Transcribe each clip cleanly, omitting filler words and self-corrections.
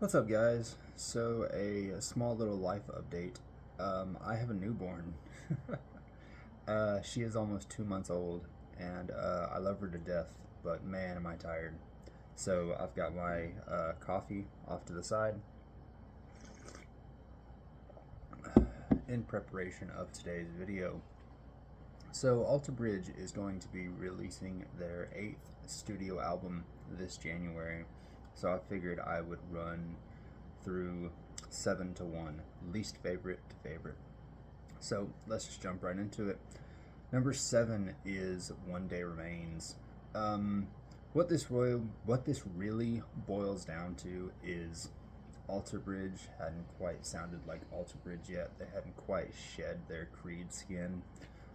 What's up, guys? So, a small little life update. I have a newborn. She is almost 2 months old, and I love her to death, but man, am I tired. So, I've got my coffee off to the side in preparation of today's video. So, Alter Bridge is going to be releasing their 8th studio album this January, so I figured I would run through 7 to 1, least favorite to favorite. So let's just jump right into it. Number 7 is One Day Remains. Um, what this really boils down to is Alter Bridge hadn't quite sounded like Alter Bridge yet. They hadn't quite shed their Creed skin.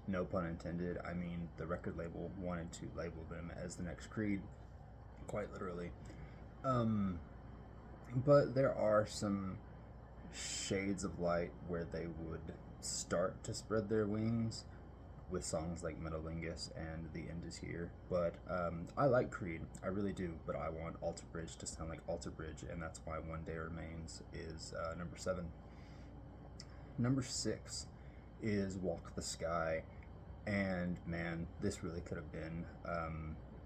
No pun intended. I mean, the record label wanted to label them as the next Creed, quite literally. Um, but there are some shades of light where they would start to spread their wings with songs like Metalingus and The End Is Here. But I like Creed, I really do, but I want Alter Bridge to sound like Alter Bridge, and that's why One Day Remains is number 7. Number 6 is Walk the Sky, and man, this really could have been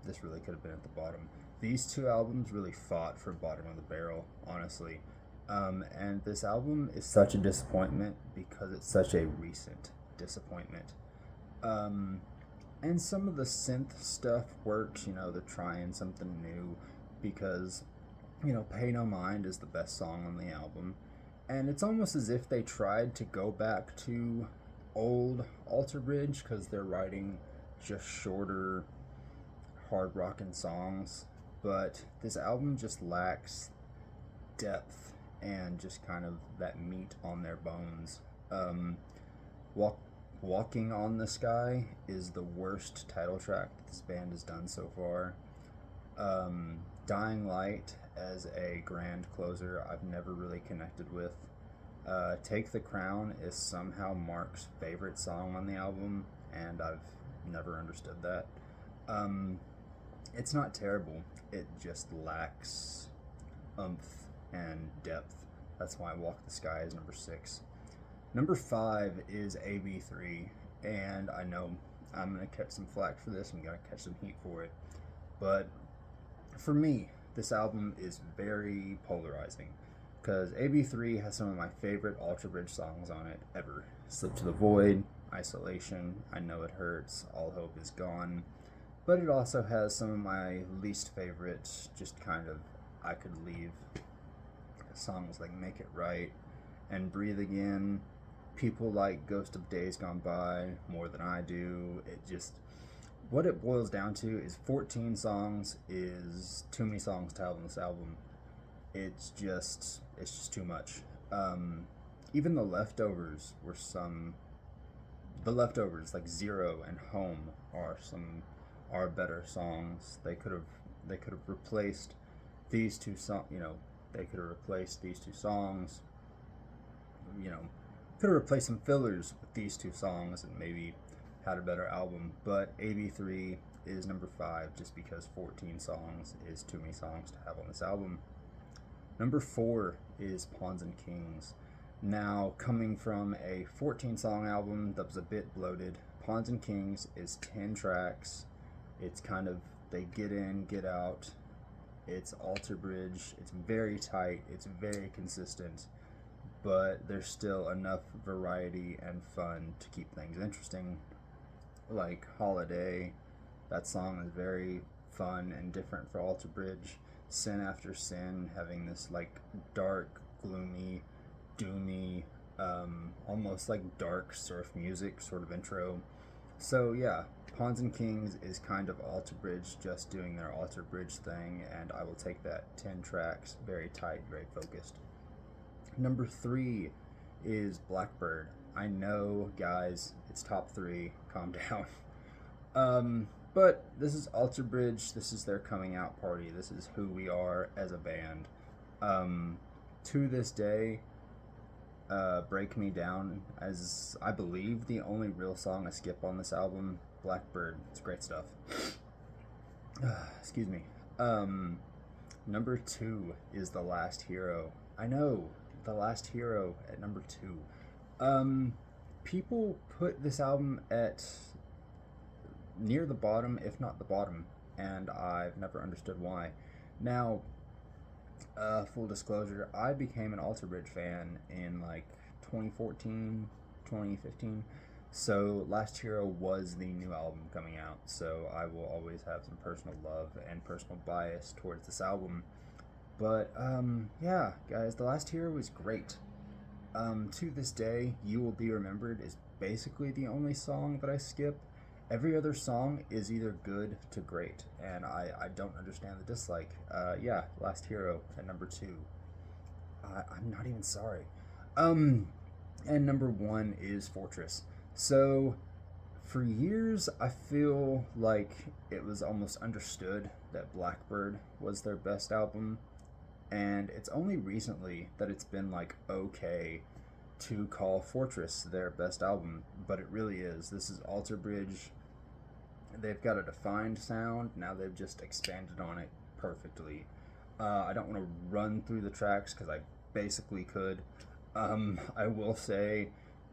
at the bottom. These two albums really fought for bottom of the barrel, honestly. And this album is such a disappointment because it's such a recent disappointment. Um, and some of the synth stuff works, they're trying something new because, Pay No Mind is the best song on the album. And it's almost as if they tried to go back to old Alter Bridge because they're writing just shorter, hard rockin' songs. But this album just lacks depth and just kind of that meat on their bones. Um, Walk, Walking on the Sky is the worst title track that this band has done so far. Dying Light as a grand closer, I've never really connected with. Take the Crown is somehow Mark's favorite song on the album, and I've never understood that. Um, it's not terrible, it just lacks umph and depth. That's why Walk the Sky is number 6. Number 5 is AB3, and I know I'm going to catch some flack for this, I'm going to catch some heat for it, but for me, this album is very polarizing because AB3 has some of my favorite Alter Bridge songs on it ever. Slip to the Void, Isolation, I Know It Hurts, All Hope Is Gone. But it also has some of my least favorites, just kind of I could leave songs like Make It Right and Breathe Again. People like Ghost of Days Gone By more than I do. What it boils down to is 14 songs is too many songs to have on this album. It's just too much. Even the leftovers like Zero and Home are better songs. They could have replaced these two songs. They could have replaced these two songs. You know, could have replaced some fillers with these two songs and maybe had a better album. But AB3 is number 5 just because 14 songs is too many songs to have on this album. Number 4 is Pawns and Kings. Now, coming from a 14 song album that was a bit bloated, Pawns and Kings is 10 tracks. It's kind of, they get in, get out. It's Alter Bridge. It's very tight. It's very consistent. But there's still enough variety and fun to keep things interesting. Like Holiday, that song is very fun and different for Alter Bridge. Sin After Sin, having this like dark, gloomy, doomy, almost like dark surf music sort of intro. So yeah, Pawns and Kings is kind of Alter Bridge just doing their Alter Bridge thing, and I will take that 10 tracks, very tight, very focused. Number 3 is Blackbird. I know, guys, it's top 3. Calm down. But this is Alter Bridge. This is their coming out party. This is who we are as a band. To this day, Break Me Down as I believe the only real song I skip on this album. Blackbird. It's great stuff. Excuse me. Number 2 is The Last Hero. I know, The Last Hero at number 2. People put this album at near the bottom, if not the bottom, and I've never understood why. Now, full disclosure, I became an Alter Bridge fan in like 2014, 2015. So Last Hero was the new album coming out, so I will always have some personal love and personal bias towards this album. But yeah, guys, The Last Hero was great. To this day, You Will Be Remembered is basically the only song that I skip. Every other song is either good to great, and I don't understand the dislike. Yeah, Last Hero at number 2. I'm not even sorry. And number 1 is Fortress. So, for years, I feel like it was almost understood that Blackbird was their best album, and it's only recently that it's been like okay to call Fortress their best album, but it really is. This is Alter Bridge. They've got a defined sound. Now they've just expanded on it perfectly. I don't want to run through the tracks because I basically could. I will say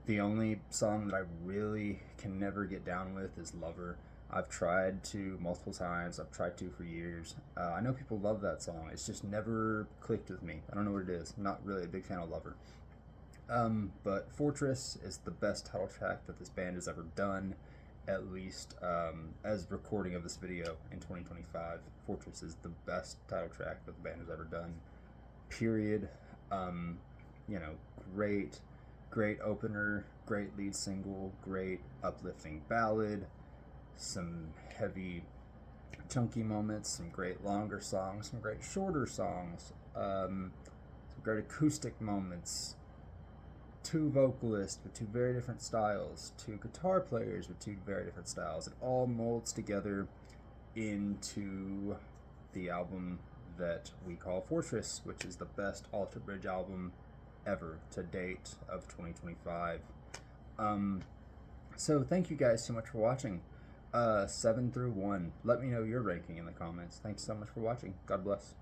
the only song that I really can never get down with is Lover. I've tried to multiple times. I've tried to for years. I know people love that song. It's just never clicked with me. I don't know what it is. I'm not really a big fan of Lover. But Fortress is the best title track that this band has ever done, at least as recording of this video in 2025. Fortress is the best title track that the band has ever done, period. You know, great opener, great lead single, great uplifting ballad, some heavy chunky moments, some great longer songs, some great shorter songs, some great acoustic moments, 2 vocalists with 2 very different styles, 2 guitar players with 2 very different styles. It all molds together into the album that we call Fortress, which is the best Alter Bridge album ever to date of 2025. So thank you guys so much for watching. 7 through 1. Let me know your ranking in the comments. Thanks so much for watching. God bless.